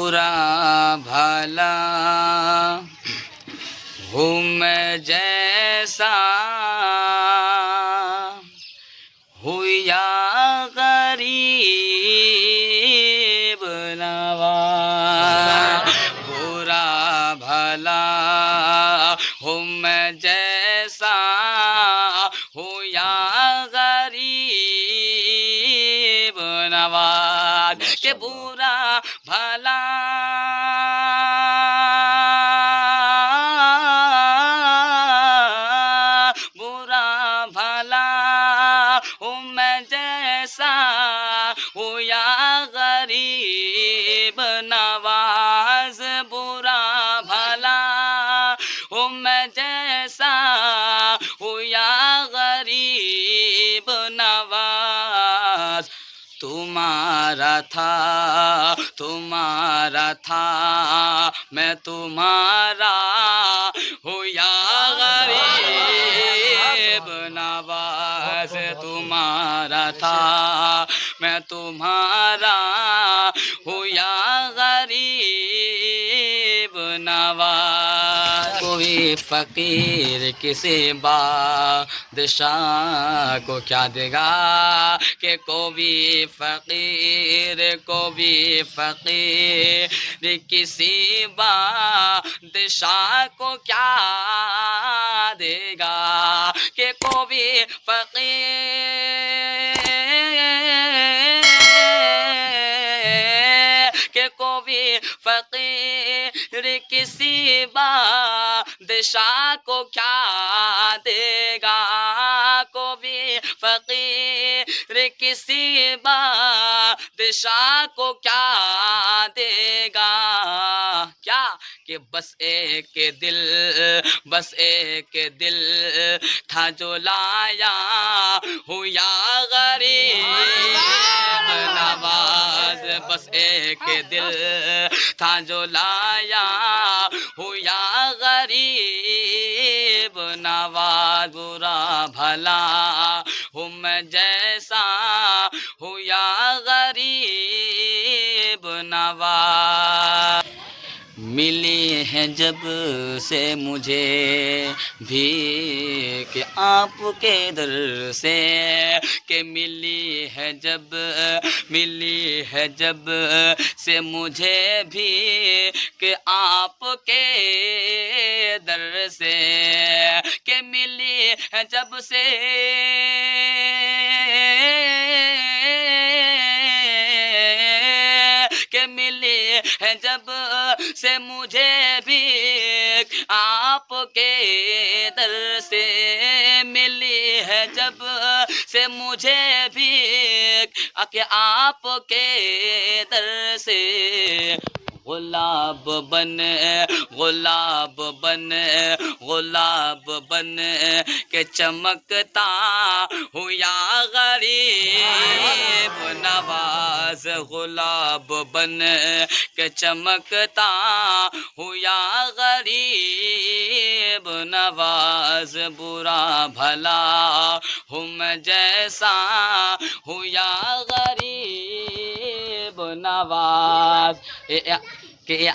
برا بھلا ہوں میں جیسا ہوں یا غریب نواز برا بھلا ہوں میں جیسا ہوں یا غریب نواز کہ برا بھلا برا بھلا ہوں میں جیسا ہوں یا غریب نواز برا بھلا ہوں میں جیسا ہوں یا غریب نواز تمہارا تھا میں تمہارا ہوں یا غریب نواز تمہارا تھا میں تمہارا ہوں یا غریب نواز کوئی فقیر کسی بادشاہ کو کیا دے گا کہ کوئی فقیر کسی بادشاہ کو کیا دے گا کہ کوئی فقیر کسی بادشاہ کو کیا دے گا کوئی فقیر کسی بادشاہ کو کیا دے گا کیا کہ بس ایک دل تھا جو لایا ہوں یا غریب نواز بس ایک دل تھا جو لایا ہوں یا غریب نواز برا بھلا ہوں میں جیسا ہوں یا غریب نواز ملی ہے جب سے مجھے بھی کہ آپ کے در سے کہ ملی ہے جب سے مجھے بھی کہ آپ کے در سے کہ ملی ہے جب سے کہ ملی ہے جب سے مجھے بھی آپ کے در سے ملی ہے جب سے مجھے بھی کہ آپ کے در سے غلاب بن کے چمکتا ہوں یا غریب نواز غلاب بن کے چمکتا ہوں یا غریب نواز برا بھلا ہوں میں جیسا ہوں یا غریب نواز کہ